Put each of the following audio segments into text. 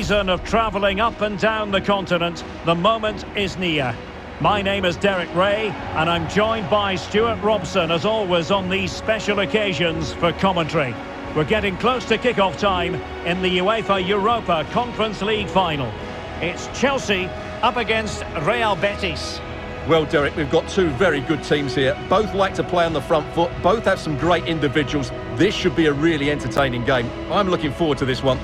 season of travelling up and down the continent, the moment is near. My name is Derek Ray, and I'm joined by Stuart Robson, as always, on these special occasions for commentary. We're getting close to kick-off time in the UEFA Europa Conference League final. It's Chelsea up against Real Betis. Well, Derek, we've got two very good teams here. Both like to play on the front foot. Both have some great individuals. This should be a really entertaining game. I'm looking forward to this one.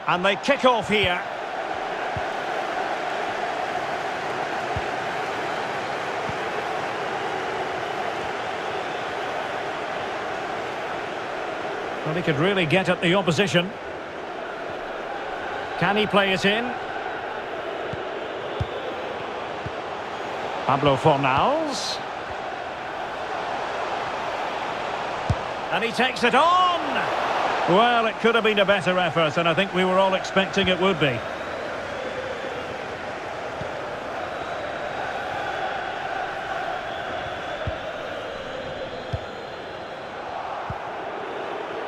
And they kick off here. Well, he could really get at the opposition. Can he play it in? Pablo Fornals. And he takes it on! Well, it could have been a better effort, and I think we were all expecting it would be.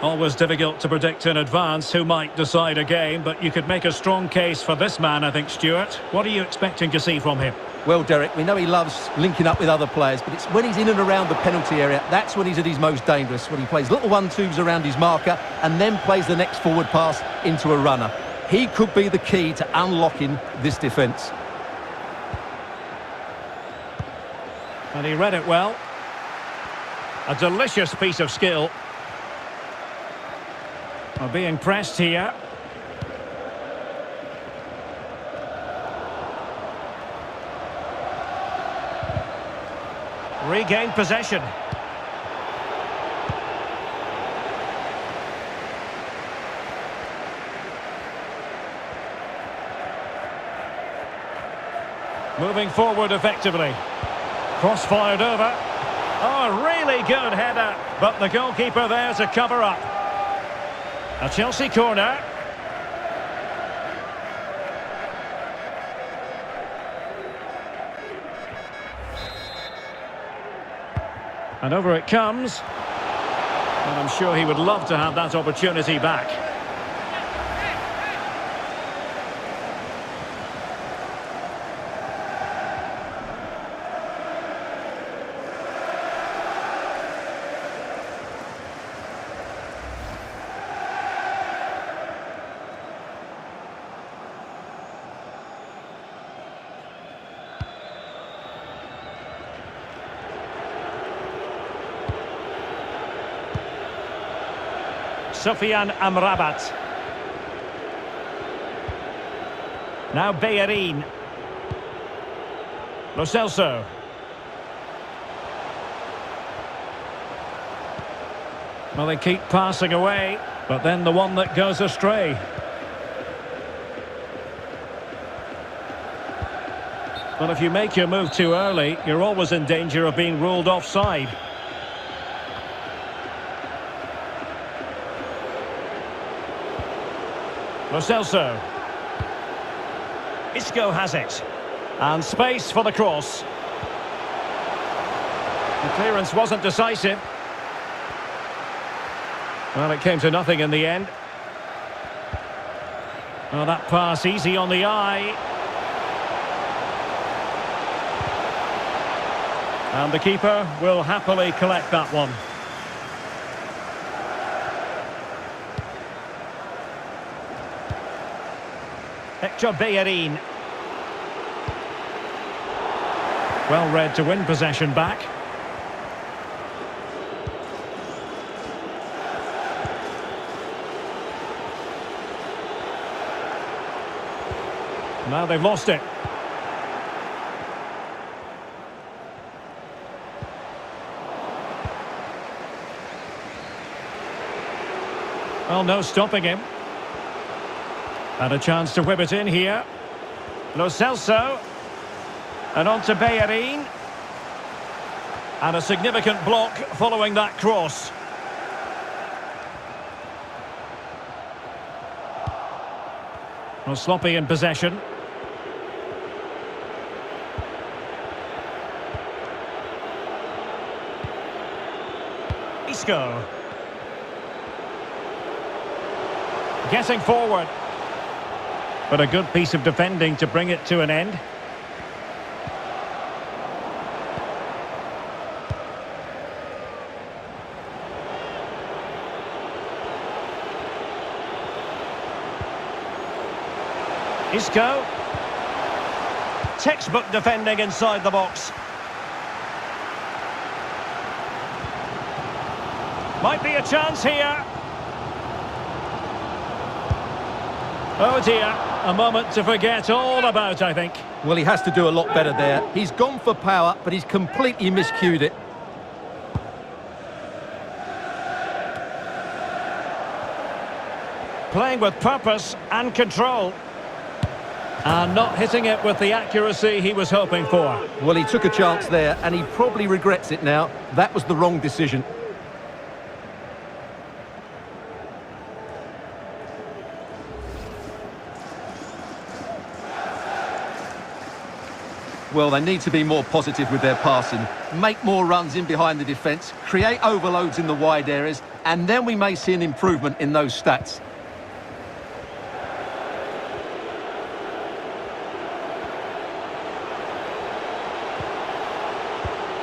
Always difficult to predict in advance who might decide a game, but you could make a strong case for this man, I think, Stuart. What are you expecting to see from him? Well, Derek, we know he loves linking up with other players, but it's when he's in and around the penalty area, that's when he's at his most dangerous, when he plays little 1-2s around his marker and then plays the next forward pass into a runner. He could be the key to unlocking this defence. And he read it well. A delicious piece of skill. We're being pressed here. Regained possession. Moving forward effectively. Cross fired over. Oh, really good header, but the goalkeeper there to cover up. A Chelsea corner. And over it comes. And I'm sure he would love to have that opportunity back. Sofiane Amrabat. Now Bellerin. Lo Celso. Well, they keep passing away, but then the one that goes astray. Well, if you make your move too early, you're always in danger of being ruled offside. Lo Celso. Isco has it. And space for the cross. The clearance wasn't decisive. Well, it came to nothing in the end. Well, that pass easy on the eye. And the keeper will happily collect that one. Hector Bellerin. Well read to win possession back. Now they've lost it. Well, no stopping him. And a chance to whip it in here. Lo Celso. And on to Bellerin. And a significant block following that cross. Well, sloppy in possession. Isco. Getting forward. But a good piece of defending to bring it to an end. Isco. Textbook defending inside the box. Might be a chance here. Oh dear, a moment to forget all about, I think. Well, he has to do a lot better there. He's gone for power, but he's completely miscued it. Playing with purpose and control. And not hitting it with the accuracy he was hoping for. Well, he took a chance there, and he probably regrets it now. That was the wrong decision. Well, they need to be more positive with their passing, make more runs in behind the defence, create overloads in the wide areas, and then we may see an improvement in those stats.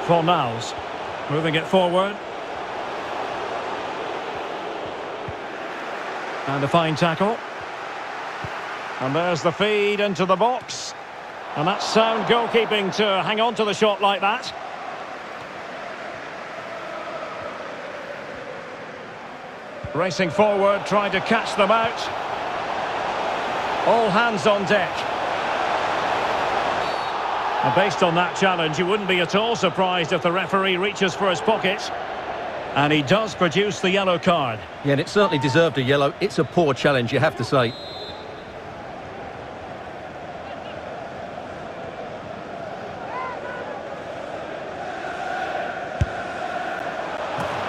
Fornals, moving it forward. And a fine tackle. And there's the feed into the box. And that's sound goalkeeping to hang on to the shot like that. Racing forward, trying to catch them out. All hands on deck. And based on that challenge, you wouldn't be at all surprised if the referee reaches for his pocket. And he does produce the yellow card. Yeah, and it certainly deserved a yellow. It's a poor challenge, you have to say.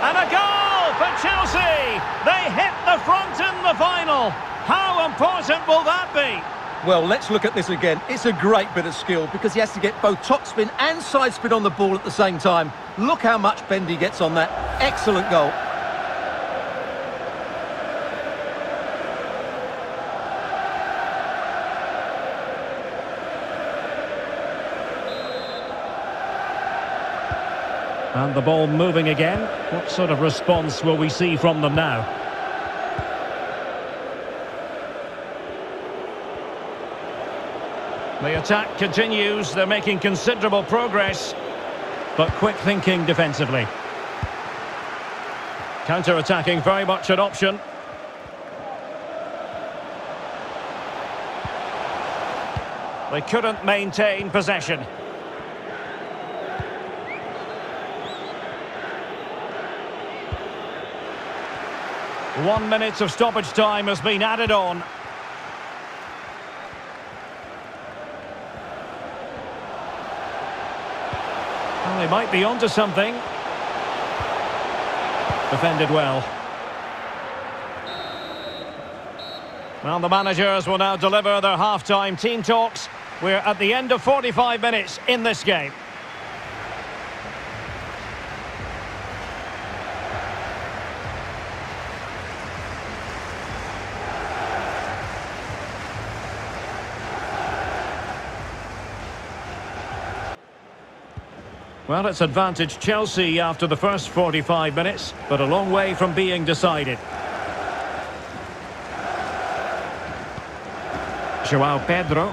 And a goal for Chelsea! They hit the front in the final. How important will that be? Well, let's look at this again. It's a great bit of skill because he has to get both topspin and side spin on the ball at the same time. Look how much bend he gets on that. Excellent goal. And the ball moving again. What sort of response will we see from them now? The attack continues. They're making considerable progress, but quick thinking defensively. Counter-attacking, very much an option. They couldn't maintain possession. One minute of stoppage time has been added on. Well, they might be onto something. Defended well. Well, the managers will now deliver their half-time team talks. We're at the end of 45 minutes in this game. Well, it's advantage Chelsea after the first 45 minutes, but a long way from being decided. João Pedro.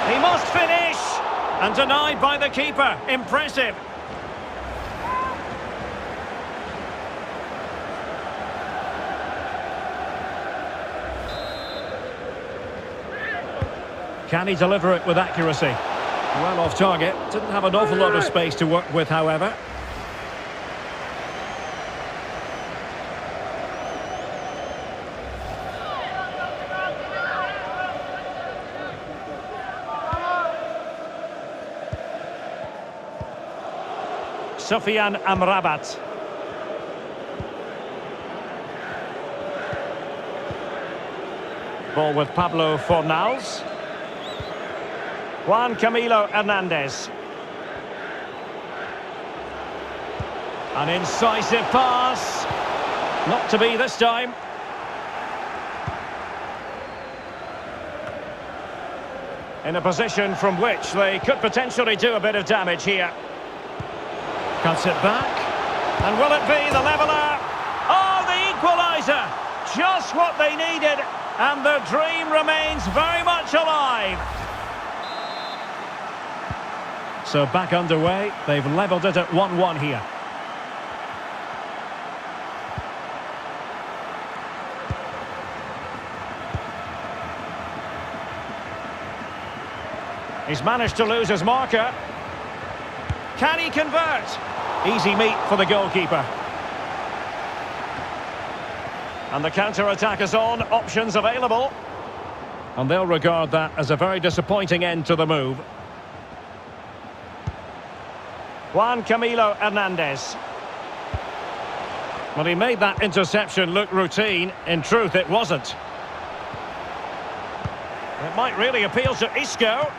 He must finish! And denied by the keeper. Impressive. Can he deliver it with accuracy? Well off target. Didn't have an awful lot of space to work with, however. Sofian Amrabat. Ball with Pablo Fornals. Juan Camilo Hernandez. An incisive pass. Not to be this time. In a position from which they could potentially do a bit of damage here. Cuts it back. And will it be the leveller? Oh, the equaliser! Just what they needed. And the dream remains very much alive. So back underway. They've levelled it at 1-1 here. He's managed to lose his marker. Can he convert? Easy meat for the goalkeeper. And the counter-attack is on. Options available. And they'll regard that as a very disappointing end to the move. Juan Camilo Hernandez. Well, he made that interception look routine. In truth, it wasn't. It might really appeal to Isco.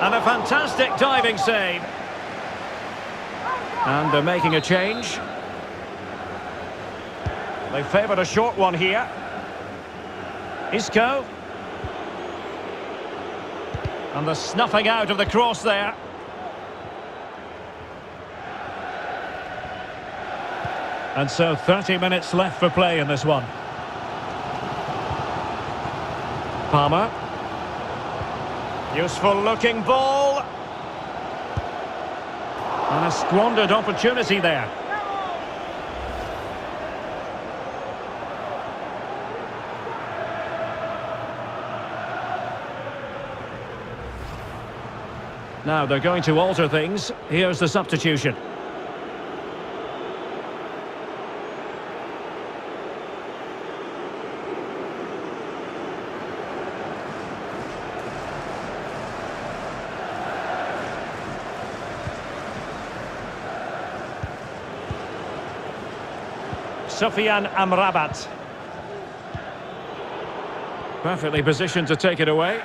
And a fantastic diving save. And they're making a change. They favoured a short one here. Isco. And the snuffing out of the cross there. And so 30 minutes left for play in this one. Palmer. Useful looking ball. And a squandered opportunity there. Now they're going to alter things. Here's the substitution. Sofian Amrabat. Perfectly positioned to take it away.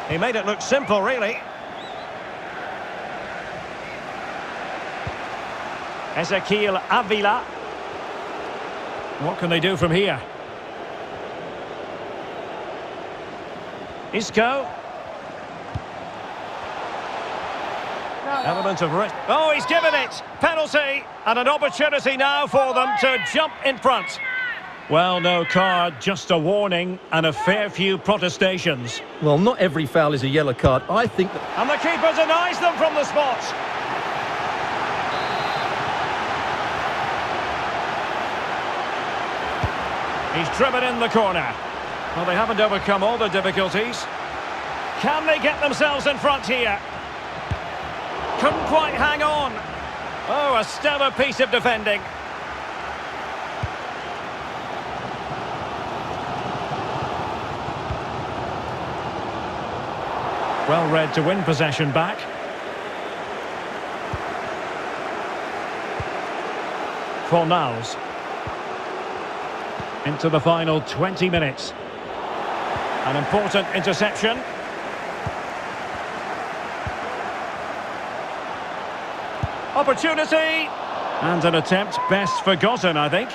He made it look simple, really. Ezequiel Avila. What can they do from here? Isco. Element of risk. Oh, he's given it! Penalty! And an opportunity now for them to jump in front. Well, no card, just a warning and a fair few protestations. Well, not every foul is a yellow card. I think that... And the keeper denies them from the spot. He's driven in the corner. Well, they haven't overcome all the difficulties. Can they get themselves in front here? Couldn't quite hang on. Oh, a stellar piece of defending. Well read to win possession back. Fornals. Into the final 20 minutes. An important interception. Opportunity! And an attempt best forgotten, I think.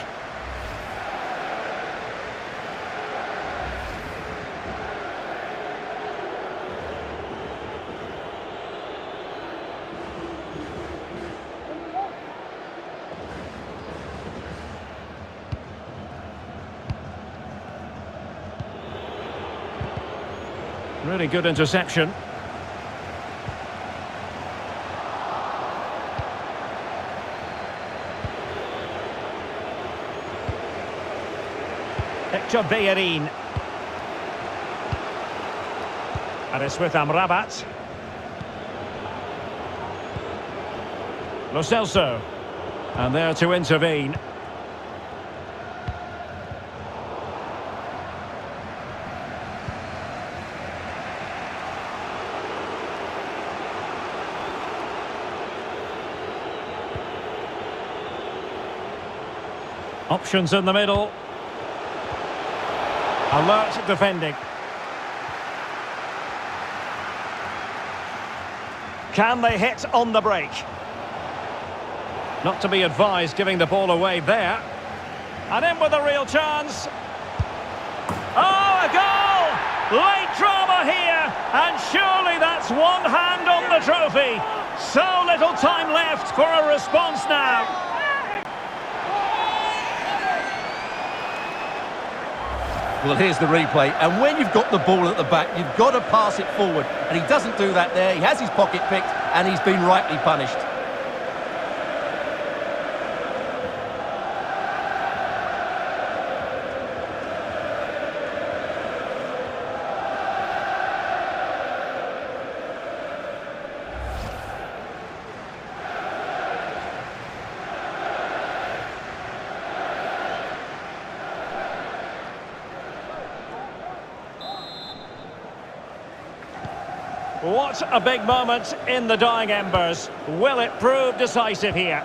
Really good interception. Hector Bellerin. And it's with Amrabat. Lo Celso. And there to intervene. Options in the middle. Alert defending. Can they hit on the break? Not to be advised giving the ball away there. And in with a real chance. Oh, a goal! Late drama here. And surely that's one hand on the trophy. So little time left for a response now. Well, here's the replay, and when you've got the ball at the back, you've got to pass it forward, and he doesn't do that there. He has his pocket picked, and he's been rightly punished. What a big moment in the dying embers. Will it prove decisive here?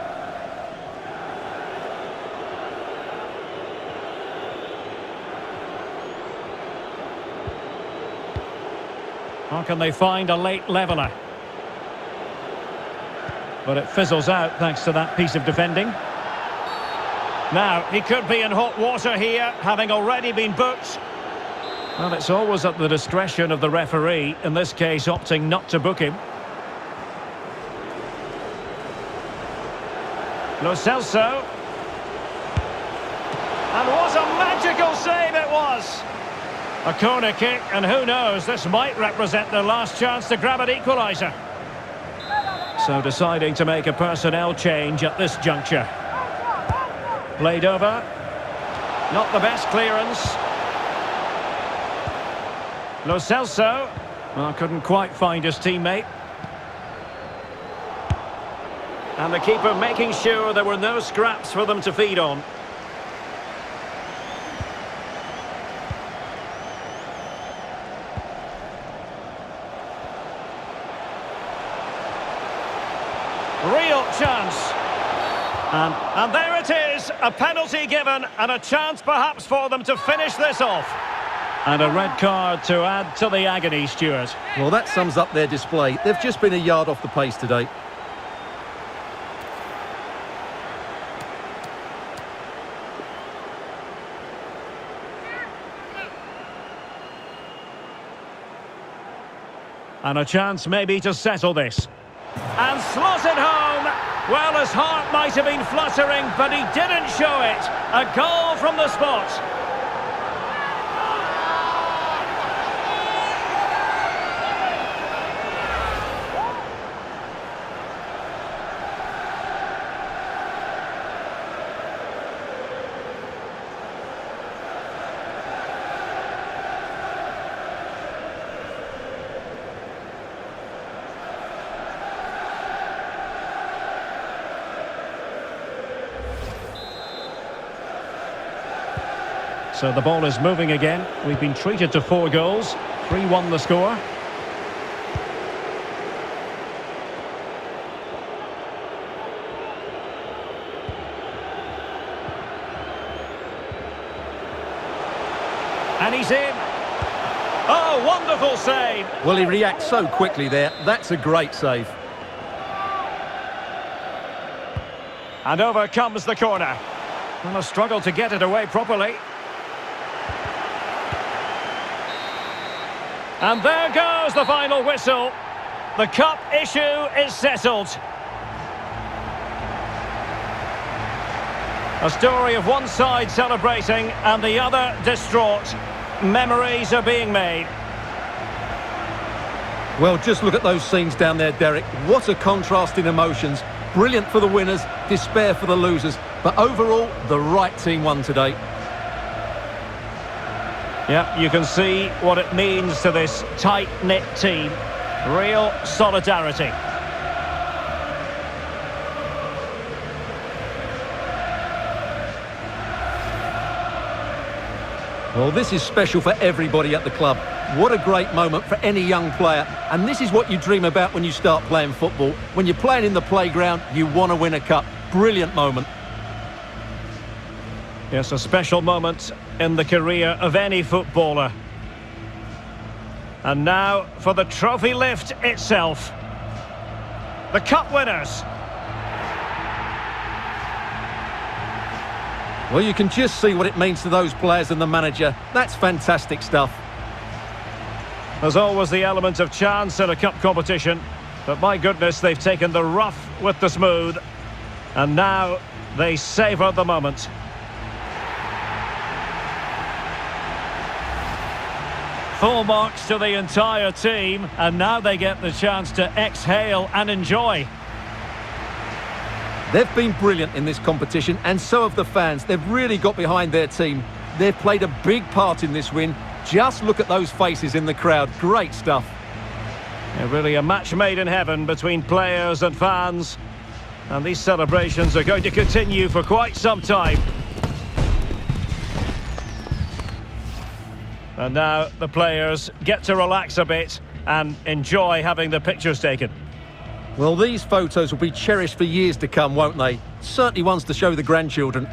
How can they find a late leveller? But it fizzles out thanks to that piece of defending. Now, he could be in hot water here, having already been booked. Well, it's always at the discretion of the referee, in this case opting not to book him. Lo Celso. And what a magical save it was! A corner kick, and who knows, this might represent their last chance to grab an equaliser. So deciding to make a personnel change at this juncture. Played over. Not the best clearance. Lo Celso. Well, couldn't quite find his teammate. And the keeper making sure there were no scraps for them to feed on. Real chance. And there it is, a penalty given and a chance perhaps for them to finish this off. And a red card to add to the agony, Stuart. Well, that sums up their display. They've just been a yard off the pace today. And a chance maybe to settle this. And slots it home. Well, his heart might have been fluttering, but he didn't show it. A goal from the spot. So the ball is moving again. We've been treated to 4 goals. 3-1 the score. And he's in. Oh, wonderful save. Well, he reacts so quickly there. That's a great save. And over comes the corner. Well, a struggle to get it away properly. And there goes the final whistle. The cup issue is settled. A story of one side celebrating and the other distraught. Memories are being made. Well, just look at those scenes down there, Derek. What a contrast in emotions. Brilliant for the winners, despair for the losers. But overall, the right team won today. Yeah, you can see what it means to this tight-knit team. Real solidarity. Well, this is special for everybody at the club. What a great moment for any young player. And this is what you dream about when you start playing football. When you're playing in the playground, you want to win a cup. Brilliant moment. Yes, a special moment in the career of any footballer. And now for the trophy lift itself. The cup winners. Well, you can just see what it means to those players and the manager. That's fantastic stuff. There's always the element of chance in a cup competition. But my goodness, they've taken the rough with the smooth. And now they savour the moment. Full marks to the entire team. And now they get the chance to exhale and enjoy. They've been brilliant in this competition, and so have the fans. They've really got behind their team. They've played a big part in this win. Just look at those faces in the crowd. Great stuff. Yeah, really a match made in heaven between players and fans. And these celebrations are going to continue for quite some time. And now the players get to relax a bit and enjoy having the pictures taken. Well, these photos will be cherished for years to come, won't they? Certainly ones to show the grandchildren.